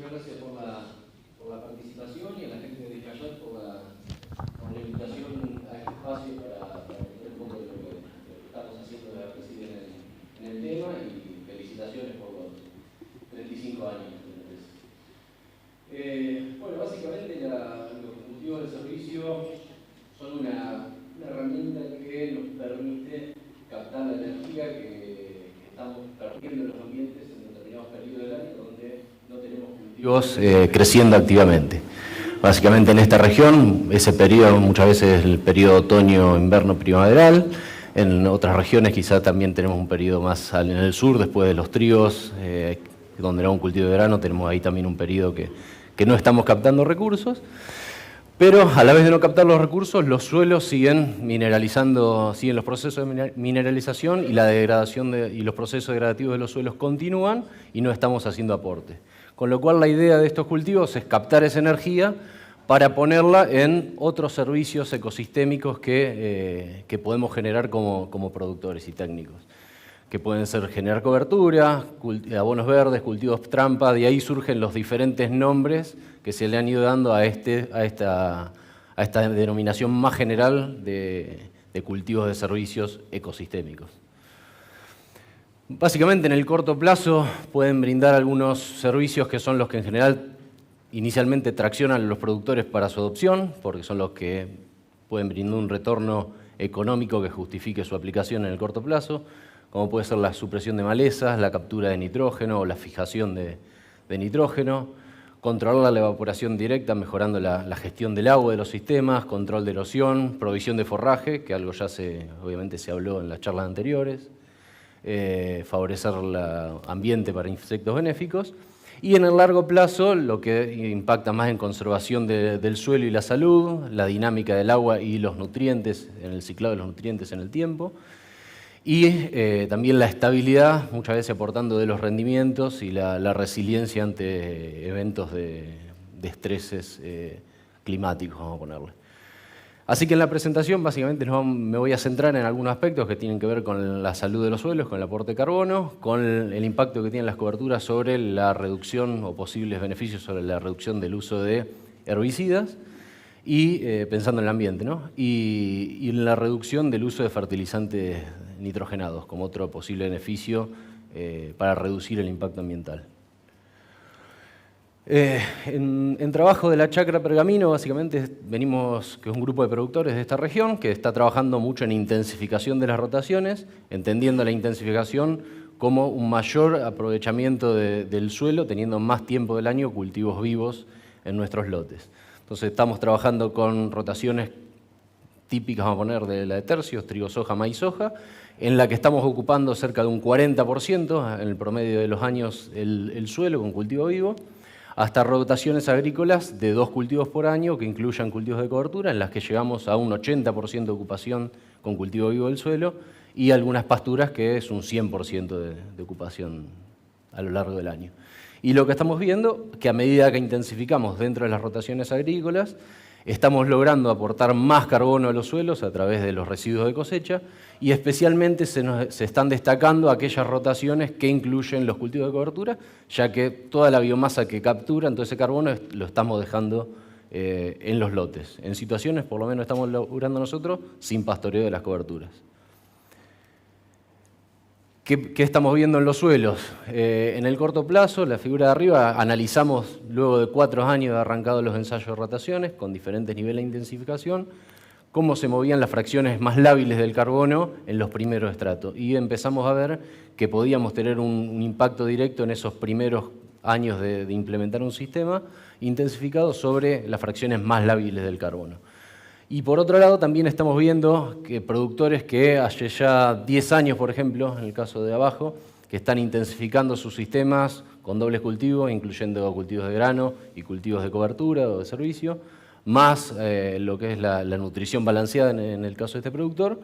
muchas gracias por la participación y a la gente de Discayat por la invitación a este espacio para conocer un poco de lo que estamos haciendo de la presidencia en el tema, y felicitaciones por los 35 años. Bueno, básicamente los cultivos de servicio son una herramienta que nos permite captar la energía que estamos perdiendo en los ambientes en determinados periodos del año donde no tenemos cultivos creciendo activamente. Básicamente en esta región, ese periodo muchas veces es el periodo otoño-invierno primaveral. En otras regiones quizá también tenemos un periodo más en el sur, después de los trigos, donde era un cultivo de verano, tenemos ahí también un periodo que no estamos captando recursos. Pero a la vez de no captar los recursos, los suelos siguen mineralizando, siguen los procesos de mineralización y la degradación y los procesos degradativos de los suelos continúan y no estamos haciendo aporte. Con lo cual la idea de estos cultivos es captar esa energía para ponerla en otros servicios ecosistémicos que podemos generar como productores y técnicos, que pueden ser generar cobertura, abonos verdes, cultivos trampa. De ahí surgen los diferentes nombres que se le han ido dando a esta denominación más general de cultivos de servicios ecosistémicos. Básicamente en el corto plazo pueden brindar algunos servicios que son los que en general inicialmente traccionan a los productores para su adopción, porque son los que pueden brindar un retorno económico que justifique su aplicación en el corto plazo, como puede ser la supresión de malezas, la captura de nitrógeno o la fijación de nitrógeno, controlar la evaporación directa mejorando la gestión del agua de los sistemas, control de erosión, provisión de forraje, que algo ya obviamente se habló en las charlas anteriores, favorecer el ambiente para insectos benéficos, y en el largo plazo lo que impacta más en conservación del suelo y la salud, la dinámica del agua y los nutrientes, en el ciclado de los nutrientes en el tiempo, y también la estabilidad, muchas veces aportando de los rendimientos y la resiliencia ante eventos de estreses climáticos, vamos a ponerle. Así que en la presentación básicamente me voy a centrar en algunos aspectos que tienen que ver con la salud de los suelos, con el aporte de carbono, con el impacto que tienen las coberturas sobre la reducción o posibles beneficios sobre la reducción del uso de herbicidas, y pensando en el ambiente, ¿no? Y en la reducción del uso de fertilizantes nitrogenados como otro posible beneficio para reducir el impacto ambiental. En trabajo de la Chacra Pergamino, básicamente venimos, que es un grupo de productores de esta región, que está trabajando mucho en intensificación de las rotaciones, entendiendo la intensificación como un mayor aprovechamiento del suelo, teniendo más tiempo del año cultivos vivos en nuestros lotes. Entonces estamos trabajando con rotaciones típicas, vamos a poner, de la de tercios, trigo, soja, maíz, soja, en la que estamos ocupando cerca de un 40% en el promedio de los años el suelo con cultivo vivo, hasta rotaciones agrícolas de 2 cultivos por año que incluyan cultivos de cobertura, en las que llegamos a un 80% de ocupación con cultivo vivo del suelo, y algunas pasturas que es un 100% de ocupación a lo largo del año. Y lo que estamos viendo, que a medida que intensificamos dentro de las rotaciones agrícolas, estamos logrando aportar más carbono a los suelos a través de los residuos de cosecha, y especialmente se están destacando aquellas rotaciones que incluyen los cultivos de cobertura, ya que toda la biomasa que capturan todo ese carbono lo estamos dejando en los lotes. En situaciones, por lo menos estamos logrando nosotros, sin pastoreo de las coberturas. ¿Qué estamos viendo en los suelos? En el corto plazo, la figura de arriba, analizamos luego de 4 años de arrancado los ensayos de rotaciones con diferentes niveles de intensificación, cómo se movían las fracciones más lábiles del carbono en los primeros estratos. Y empezamos a ver que podíamos tener un impacto directo en esos primeros años de implementar un sistema intensificado sobre las fracciones más lábiles del carbono. Y por otro lado también estamos viendo que productores que hace ya 10 años, por ejemplo, en el caso de abajo, que están intensificando sus sistemas con dobles cultivos, incluyendo cultivos de grano y cultivos de cobertura o de servicio, más lo que es la nutrición balanceada en el caso de este productor,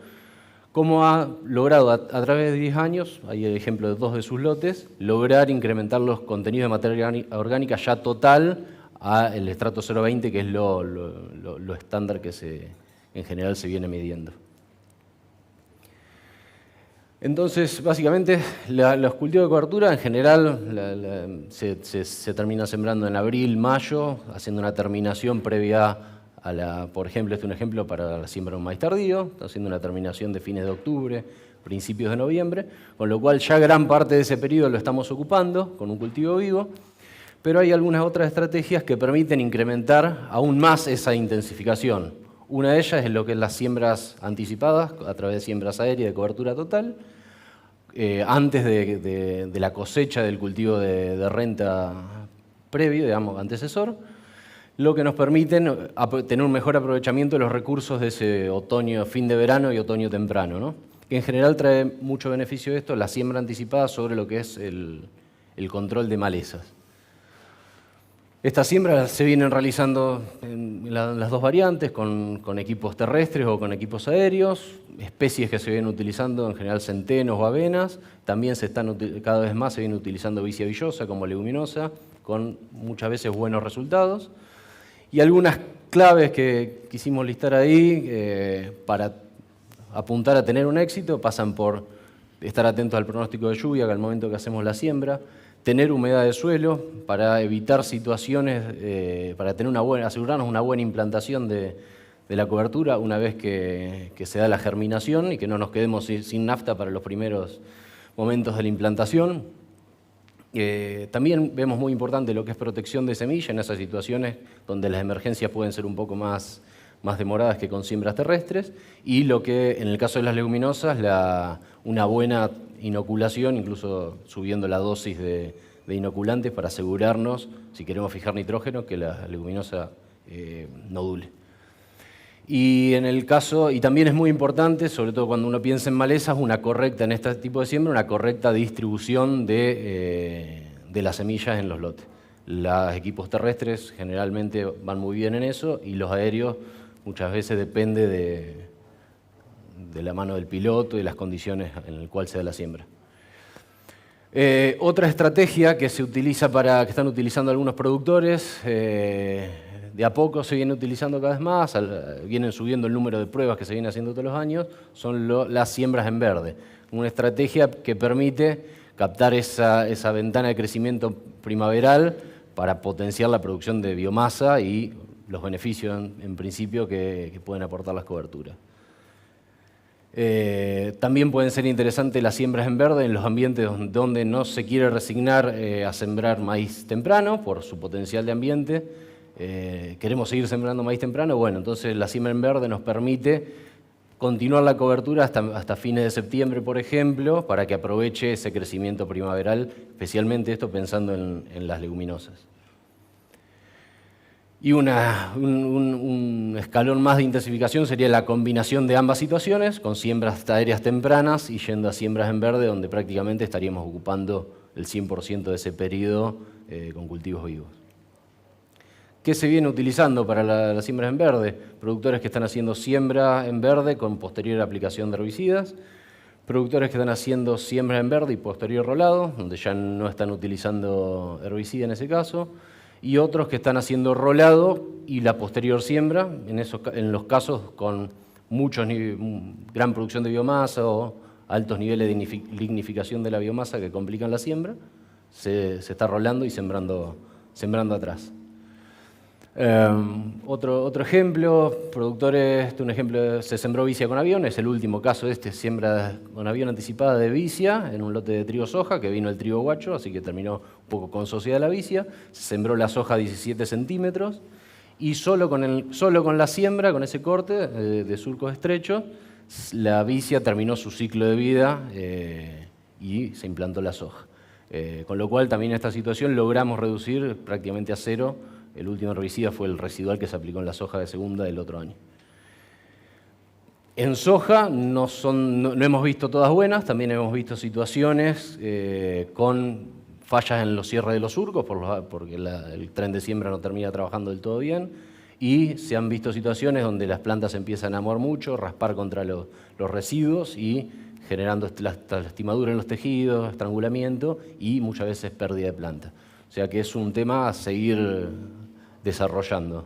cómo ha logrado a través de 10 años, hay el ejemplo de 2 de sus lotes, lograr incrementar los contenidos de materia orgánica ya total al estrato 0,20, que es lo estándar que en general se viene midiendo. Entonces, básicamente, los cultivos de cobertura en general se terminan sembrando en abril, mayo, haciendo una terminación previa a por ejemplo, este es un ejemplo para la siembra de un maíz tardío, haciendo una terminación de fines de octubre, principios de noviembre, con lo cual ya gran parte de ese periodo lo estamos ocupando con un cultivo vivo, pero hay algunas otras estrategias que permiten incrementar aún más esa intensificación. Una de ellas es lo que es las siembras anticipadas, a través de siembras aéreas de cobertura total, antes de la cosecha del cultivo de renta previo, digamos, antecesor, lo que nos permite tener un mejor aprovechamiento de los recursos de ese otoño, fin de verano y otoño temprano, ¿no? Que en general trae mucho beneficio esto, la siembra anticipada sobre lo que es el control de malezas. Estas siembras se vienen realizando en las dos variantes, con equipos terrestres o con equipos aéreos, especies que se vienen utilizando, en general centenos o avenas, también cada vez más se viene utilizando vicia villosa como leguminosa, con muchas veces buenos resultados. Y algunas claves que quisimos listar ahí para apuntar a tener un éxito pasan por estar atentos al pronóstico de lluvia al momento que hacemos la siembra, tener humedad de suelo para evitar situaciones, para tener asegurarnos una buena implantación de la cobertura una vez que se da la germinación y que no nos quedemos sin nafta para los primeros momentos de la implantación. También vemos muy importante lo que es protección de semilla en esas situaciones donde las emergencias pueden ser un poco más demoradas que con siembras terrestres, y lo que en el caso de las leguminosas, una buena inoculación, incluso subiendo la dosis de inoculantes para asegurarnos, si queremos fijar nitrógeno, que la leguminosa nodule. Y también es muy importante, sobre todo cuando uno piensa en malezas, en este tipo de siembra, una correcta distribución de las semillas en los lotes. Los equipos terrestres generalmente van muy bien en eso, y los aéreos muchas veces depende de la mano del piloto y de las condiciones en las cuales se da la siembra. Otra estrategia que que están utilizando algunos productores, de a poco se viene utilizando cada vez más, vienen subiendo el número de pruebas que se viene haciendo todos los años, son las siembras en verde. Una estrategia que permite captar esa ventana de crecimiento primaveral para potenciar la producción de biomasa y los beneficios en principio que pueden aportar las coberturas. También pueden ser interesantes las siembras en verde en los ambientes donde no se quiere resignar a sembrar maíz temprano por su potencial de ambiente. Queremos seguir sembrando maíz temprano, bueno, entonces la siembra en verde nos permite continuar la cobertura hasta fines de septiembre, por ejemplo, para que aproveche ese crecimiento primaveral, especialmente esto pensando en las leguminosas. Y un escalón más de intensificación sería la combinación de ambas situaciones, con siembras aéreas tempranas y yendo a siembras en verde, donde prácticamente estaríamos ocupando el 100% de ese periodo con cultivos vivos. ¿Qué se viene utilizando para las siembras en verde? Productores que están haciendo siembra en verde con posterior aplicación de herbicidas, productores que están haciendo siembra en verde y posterior rolado, donde ya no están utilizando herbicida en ese caso, y otros que están haciendo rolado y la posterior siembra, en los casos con gran producción de biomasa o altos niveles de lignificación de la biomasa que complican la siembra, se está rolando y sembrando atrás. Otro ejemplo, se sembró vicia con avión, es el último caso de siembra con avión anticipada de vicia en un lote de trigo soja, que vino el trigo guacho, así que terminó un poco con sociedad la vicia, se sembró la soja a 17 centímetros, y solo con la siembra, con ese corte de surcos estrechos, la vicia terminó su ciclo de vida y se implantó la soja. Con lo cual también en esta situación logramos reducir prácticamente a cero. El último herbicida fue el residual que se aplicó en la soja de segunda del otro año. En soja no hemos visto todas buenas, también hemos visto situaciones con fallas en los cierres de los surcos, porque el tren de siembra no termina trabajando del todo bien, y se han visto situaciones donde las plantas empiezan a mover mucho, raspar contra los residuos y generando lastimadura en los tejidos, estrangulamiento y muchas veces pérdida de planta. O sea que es un tema a seguir desarrollando.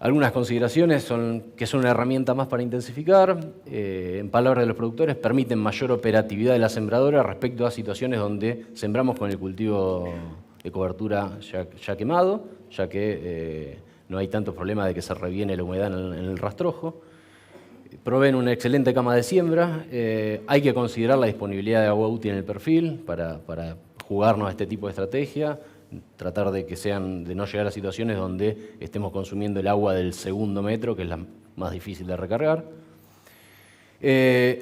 Algunas consideraciones son que son una herramienta más para intensificar. En palabras de los productores, permiten mayor operatividad de la sembradora respecto a situaciones donde sembramos con el cultivo de cobertura ya quemado, ya que no hay tanto problema de que se reviene la humedad en el rastrojo. Proveen una excelente cama de siembra. Hay que considerar la disponibilidad de agua útil en el perfil para jugarnos a este tipo de estrategia. Tratar de no llegar a situaciones donde estemos consumiendo el agua del segundo metro, que es la más difícil de recargar.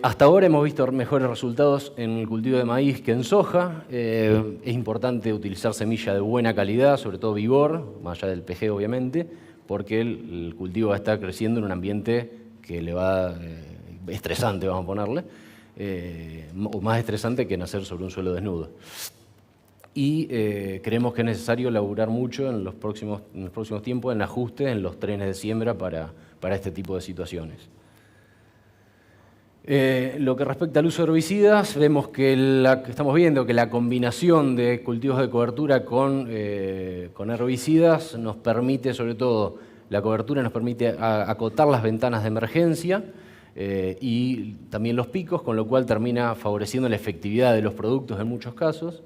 Hasta ahora hemos visto mejores resultados en el cultivo de maíz que en soja. Es importante utilizar semilla de buena calidad, sobre todo vigor, más allá del PG obviamente, porque el cultivo va a estar creciendo en un ambiente que le va estresante, vamos a ponerle, o más estresante que nacer sobre un suelo desnudo. Y creemos que es necesario laburar mucho en los próximos tiempos en ajustes en los trenes de siembra para este tipo de situaciones. Lo que respecta al uso de herbicidas, vemos que estamos viendo que la combinación de cultivos de cobertura con herbicidas nos permite, sobre todo, la cobertura nos permite acotar las ventanas de emergencia y también los picos, con lo cual termina favoreciendo la efectividad de los productos en muchos casos.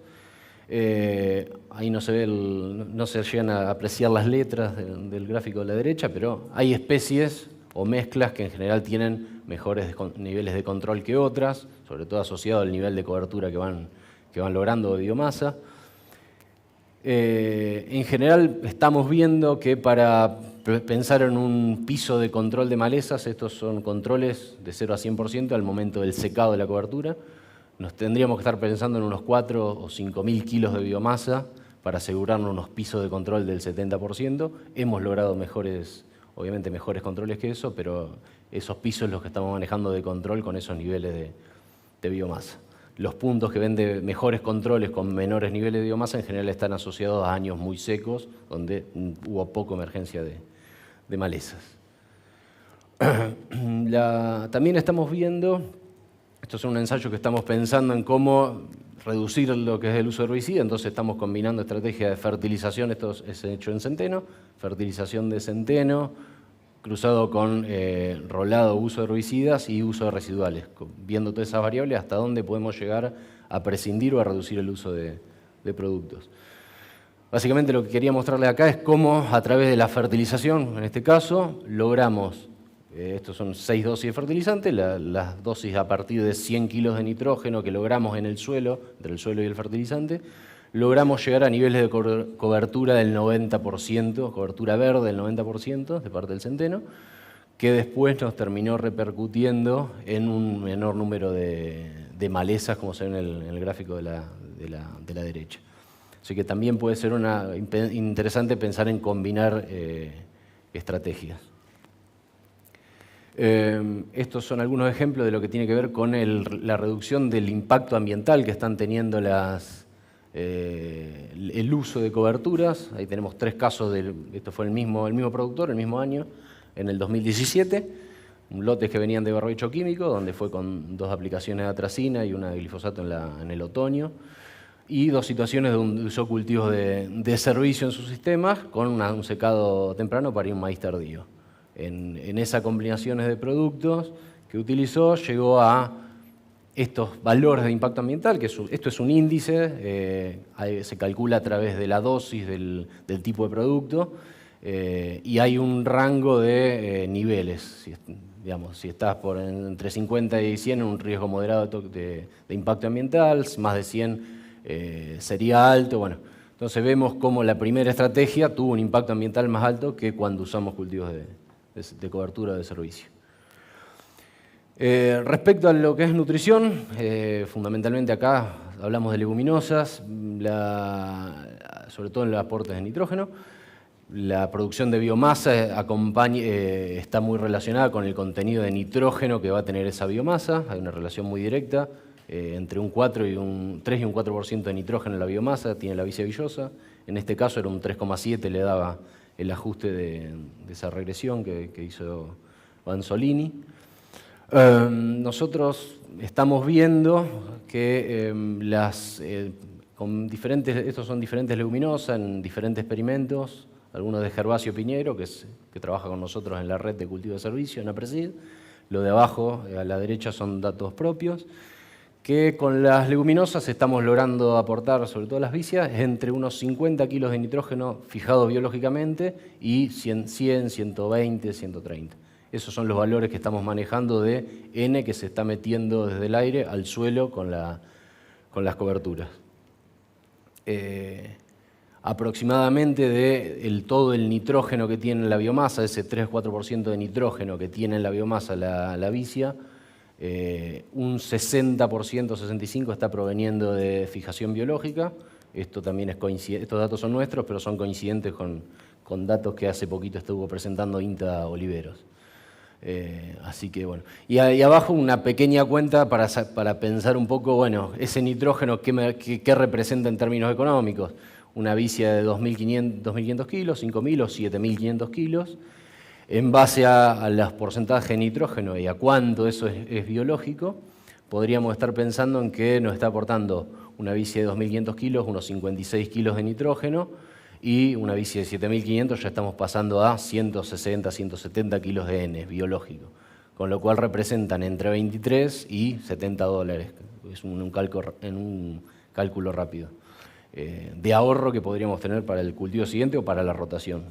Ahí no se llegan a apreciar las letras del gráfico de la derecha, pero hay especies o mezclas que en general tienen mejores niveles de control que otras, sobre todo asociado al nivel de cobertura que van logrando de biomasa. En general estamos viendo que para pensar en un piso de control de malezas, estos son controles de 0 a 100% al momento del secado de la cobertura. Nos tendríamos que estar pensando en unos 4 o 5.000 kilos de biomasa para asegurarnos unos pisos de control del 70%. Hemos logrado obviamente mejores controles que eso, pero esos pisos son los que estamos manejando de control con esos niveles de biomasa. Los puntos que ven de mejores controles con menores niveles de biomasa en general están asociados a años muy secos, donde hubo poca emergencia de malezas. También estamos viendo... Esto es un ensayo que estamos pensando en cómo reducir lo que es el uso de herbicida, entonces estamos combinando estrategias de fertilización, esto es hecho en centeno, fertilización de centeno, cruzado con rolado uso de herbicidas y uso de residuales, viendo todas esas variables hasta dónde podemos llegar a prescindir o a reducir el uso de productos. Básicamente lo que quería mostrarles acá es cómo a través de la fertilización, en este caso, logramos... Estos son 6 dosis de fertilizante, las dosis a partir de 100 kilos de nitrógeno que logramos en el suelo, entre el suelo y el fertilizante, logramos llegar a niveles de cobertura del 90%, cobertura verde del 90% de parte del centeno, que después nos terminó repercutiendo en un menor número de malezas, como se ve en el gráfico de la derecha. Así que también puede ser interesante pensar en combinar estrategias. Estos son algunos ejemplos de lo que tiene que ver con la reducción del impacto ambiental que están teniendo el uso de coberturas. Ahí tenemos 3 casos, esto fue el mismo productor, el mismo año, en el 2017. Lotes que venían de barbecho químico, donde fue con 2 aplicaciones de atracina y una de glifosato en el otoño. Y 2 situaciones donde usó cultivos de servicio en sus sistemas, con un secado temprano para un maíz tardío. En esas combinaciones de productos que utilizó, llegó a estos valores de impacto ambiental, que esto es un índice, se calcula a través de la dosis del tipo de producto, y hay un rango de niveles. Si estás entre 50 y 100 en un riesgo moderado de impacto ambiental, más de 100 sería alto. Bueno, entonces vemos cómo la primera estrategia tuvo un impacto ambiental más alto que cuando usamos cultivos de cobertura de servicio. Respecto a lo que es nutrición, fundamentalmente acá hablamos de leguminosas, sobre todo en los aportes de nitrógeno. La producción de biomasa está muy relacionada con el contenido de nitrógeno que va a tener esa biomasa. Hay una relación muy directa entre un 3 y un 4% de nitrógeno en la biomasa, tiene la vicia villosa. En este caso era un 3,7, le daba el ajuste de esa regresión que hizo Vanzolini. Nosotros estamos viendo que estos son diferentes leguminosas en diferentes experimentos algunos de Gervasio Piñero, que trabaja con nosotros en la red de cultivo de servicio, en APRESID. Lo de abajo, a la derecha, son datos propios, que con las leguminosas estamos logrando aportar, sobre todo las vicias, entre unos 50 kilos de nitrógeno fijados biológicamente y 100, 120, 130. Esos son los valores que estamos manejando de N que se está metiendo desde el aire al suelo con las coberturas. Aproximadamente de todo el nitrógeno que tiene la biomasa, ese 3-4% de nitrógeno que tiene en la biomasa la vicia, un 60%, 65% está proveniendo de fijación biológica. Esto también es coincidente, estos datos son nuestros, pero son coincidentes con datos que hace poquito estuvo presentando INTA Oliveros. Así que bueno. Y abajo una pequeña cuenta para pensar un poco, bueno, ese nitrógeno, ¿qué representa en términos económicos? Una vicia de 2.500 kilos, 5.000 o 7.500 kilos. En base a los porcentajes de nitrógeno y a cuánto eso es biológico, podríamos estar pensando en que nos está aportando una vicia de 2.500 kilos, unos 56 kilos de nitrógeno, y una vicia de 7.500 ya estamos pasando a 160, 170 kilos de N biológico, con lo cual representan entre 23 y $70. Es un cálculo rápido de ahorro que podríamos tener para el cultivo siguiente o para la rotación.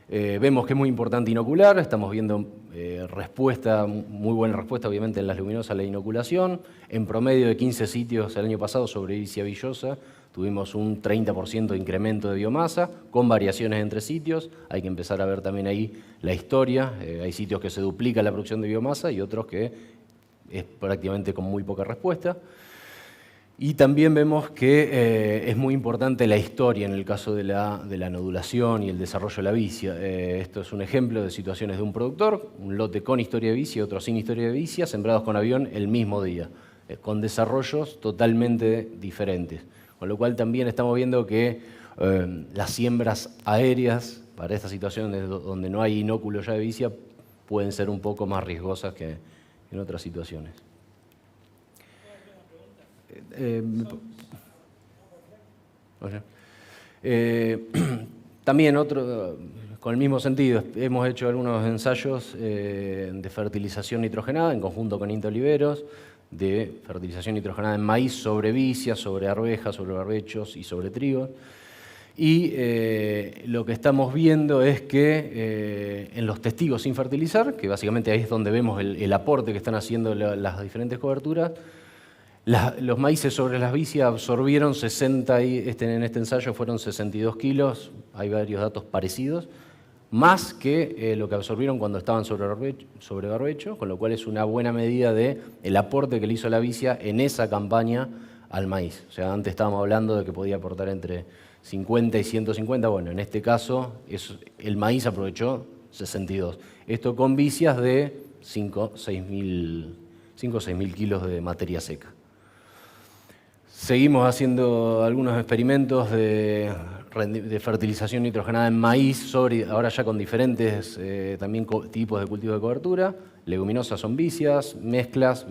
Vemos que es muy importante inocular, estamos viendo muy buena respuesta obviamente en las leguminosas a la inoculación. En promedio de 15 sitios el año pasado sobre vicia villosa tuvimos un 30% de incremento de biomasa, con variaciones entre sitios. Hay que empezar a ver también ahí la historia. Hay sitios que se duplica la producción de biomasa y otros que es prácticamente con muy poca respuesta. Y también vemos que es muy importante la historia en el caso de la nodulación y el desarrollo de la vicia. Esto es un ejemplo de situaciones de un productor, un lote con historia de vicia y otro sin historia de vicia, sembrados con avión el mismo día, con desarrollos totalmente diferentes. Con lo cual también estamos viendo que las siembras aéreas para estas situaciones donde no hay inóculo ya de vicia pueden ser un poco más riesgosas que en otras situaciones. También con el mismo sentido, hemos hecho algunos ensayos de fertilización nitrogenada en conjunto con INTA Oliveros, de fertilización nitrogenada en maíz sobre vicias, sobre arvejas, sobre barbechos y sobre trigo. Y lo que estamos viendo es que en los testigos sin fertilizar, que básicamente ahí es donde vemos el aporte que están haciendo las diferentes coberturas, los maíces sobre las vicias absorbieron 60, en este ensayo fueron 62 kilos, hay varios datos parecidos, más que lo que absorbieron cuando estaban sobre barbecho, con lo cual es una buena medida del aporte que le hizo la vicia en esa campaña al maíz. O sea, antes estábamos hablando de que podía aportar entre 50 y 150, bueno, en este caso el maíz aprovechó 62. Esto con vicias de 5 o 6 mil kilos de materia seca. Seguimos haciendo algunos experimentos de fertilización nitrogenada en maíz, ahora ya con diferentes también tipos de cultivo de cobertura. Leguminosas son vicias, mezclas,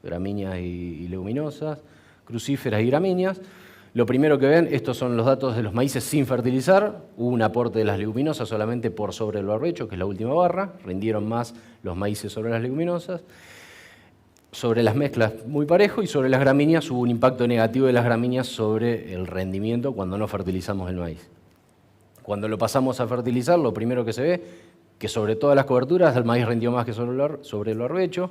gramíneas y leguminosas, crucíferas y gramíneas. Lo primero que ven, estos son los datos de los maíces sin fertilizar. Hubo un aporte de las leguminosas solamente por sobre el barbecho, que es la última barra. Rindieron más los maíces sobre las leguminosas. Sobre las mezclas muy parejo y sobre las gramíneas hubo un impacto negativo de las gramíneas sobre el rendimiento cuando no fertilizamos el maíz. Cuando lo pasamos a fertilizar, lo primero que se ve, que sobre todas las coberturas el maíz rindió más que sobre el barbecho.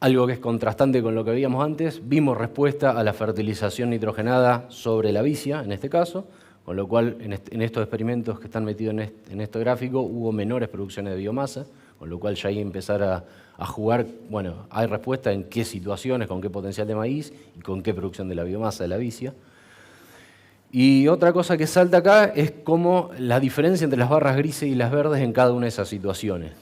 Algo que es contrastante con lo que veíamos antes, vimos respuesta a la fertilización nitrogenada sobre la vicia, en este caso, con lo cual en estos experimentos que están metidos en este gráfico hubo menores producciones de biomasa, con lo cual ya hay que empezar a jugar, bueno, hay respuesta en qué situaciones, con qué potencial de maíz y con qué producción de la biomasa de la vicia. Y otra cosa que salta acá es cómo la diferencia entre las barras grises y las verdes en cada una de esas situaciones,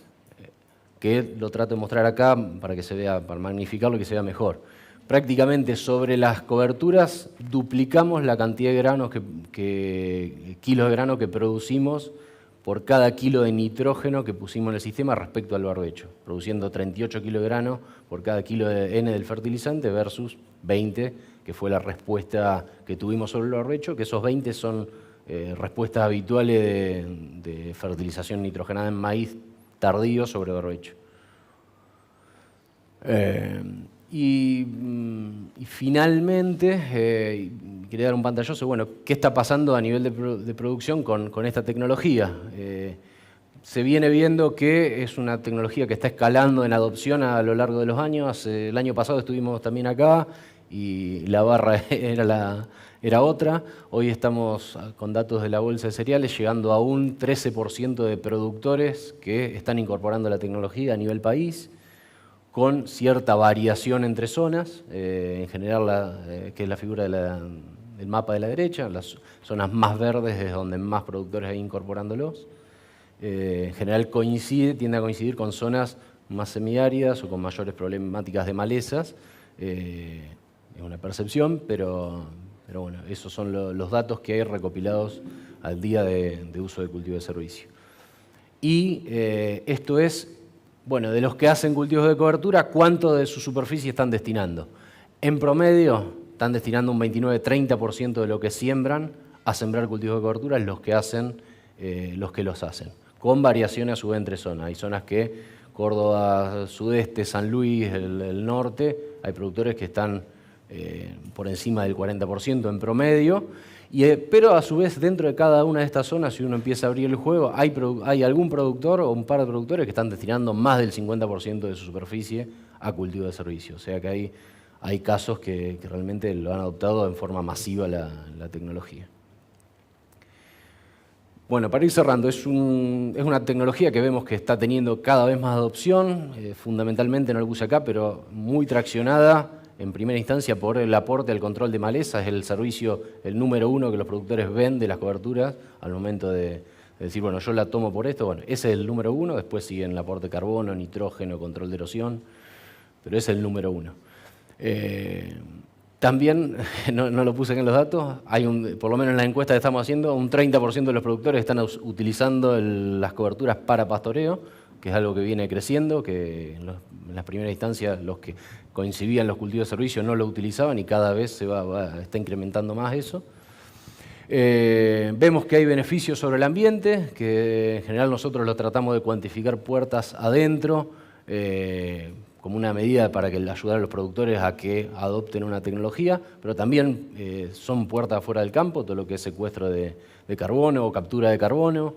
que lo trato de mostrar acá para que se vea, para magnificarlo y que se vea mejor. Prácticamente sobre las coberturas duplicamos la cantidad de granos kilos de grano que producimos por cada kilo de nitrógeno que pusimos en el sistema respecto al barbecho, produciendo 38 kilos de grano por cada kilo de N del fertilizante versus 20, que fue la respuesta que tuvimos sobre el barbecho, que esos 20 son respuestas habituales de fertilización nitrogenada en maíz tardío sobre barbecho. Y finalmente, quería dar un pantallazo, bueno, ¿qué está pasando a nivel de producción con esta tecnología? Se viene viendo que es una tecnología que está escalando en adopción a lo largo de los años. El año pasado estuvimos también acá y la barra era otra. Hoy estamos con datos de la Bolsa de Cereales llegando a un 13% de productores que están incorporando la tecnología a nivel país, con cierta variación entre zonas. En general, que es la figura del mapa de la derecha, las zonas más verdes es donde más productores hay incorporándolos. En general tiende a coincidir con zonas más semiáridas o con mayores problemáticas de malezas. Es una percepción, pero bueno, esos son los datos que hay recopilados al día de uso de cultivo de servicio. Y esto es, bueno, de los que hacen cultivos de cobertura, ¿cuánto de su superficie están destinando? En promedio, están destinando un 29-30% de lo que siembran a sembrar cultivos de cobertura, es los que los hacen, con variaciones a su vez entre zonas. Hay zonas que, Córdoba sudeste, San Luis, el norte, hay productores que están por encima del 40% en promedio, pero a su vez dentro de cada una de estas zonas, si uno empieza a abrir el juego, hay algún productor o un par de productores que están destinando más del 50% de su superficie a cultivo de servicio. O sea que hay casos que realmente lo han adoptado en forma masiva la tecnología. Bueno, para ir cerrando, es una tecnología que vemos que está teniendo cada vez más adopción, fundamentalmente, no lo puse acá, pero muy traccionada en primera instancia por el aporte al control de malezas. Es el servicio, el número uno que los productores ven de las coberturas al momento de decir, bueno, yo la tomo por esto. Bueno, ese es el número uno, después siguen el aporte de carbono, nitrógeno, control de erosión, pero ese es el número uno. También, no lo puse aquí en los datos, por lo menos en la encuesta que estamos haciendo, un 30% de los productores están utilizando las coberturas para pastoreo, que es algo que viene creciendo, que en las primeras instancias los que coincidían los cultivos de servicio no lo utilizaban y cada vez está incrementando más eso. Vemos que hay beneficios sobre el ambiente, que en general nosotros lo tratamos de cuantificar puertas adentro, como una medida para ayudar a los productores a que adopten una tecnología, pero también son puertas afuera del campo, todo lo que es secuestro de carbono o captura de carbono,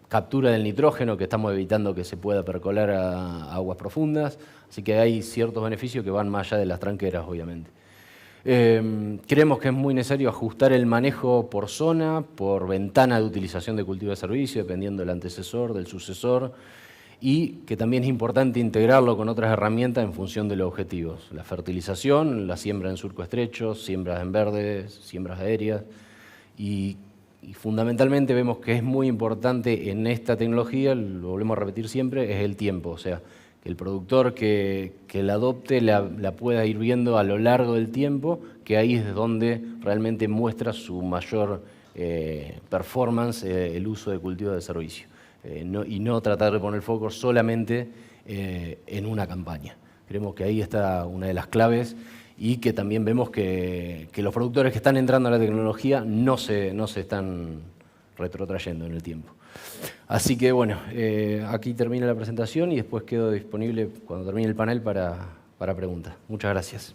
captura del nitrógeno, que estamos evitando que se pueda percolar a aguas profundas, así que hay ciertos beneficios que van más allá de las tranqueras, obviamente. Creemos que es muy necesario ajustar el manejo por zona, por ventana de utilización de cultivo de servicio, dependiendo del antecesor, del sucesor, y que también es importante integrarlo con otras herramientas en función de los objetivos. La fertilización, la siembra en surco estrecho, siembras en verde, siembras aéreas, y fundamentalmente vemos que es muy importante en esta tecnología, lo volvemos a repetir siempre, es el tiempo. O sea, que el productor que la adopte la pueda ir viendo a lo largo del tiempo, que ahí es donde realmente muestra su mayor performance el uso de cultivo de servicio. Y no tratar de poner el foco solamente en una campaña. Creemos que ahí está una de las claves y que también vemos que los productores que están entrando a la tecnología no se están retrotrayendo en el tiempo. Así que bueno, aquí termina la presentación y después quedo disponible cuando termine el panel para preguntas. Muchas gracias.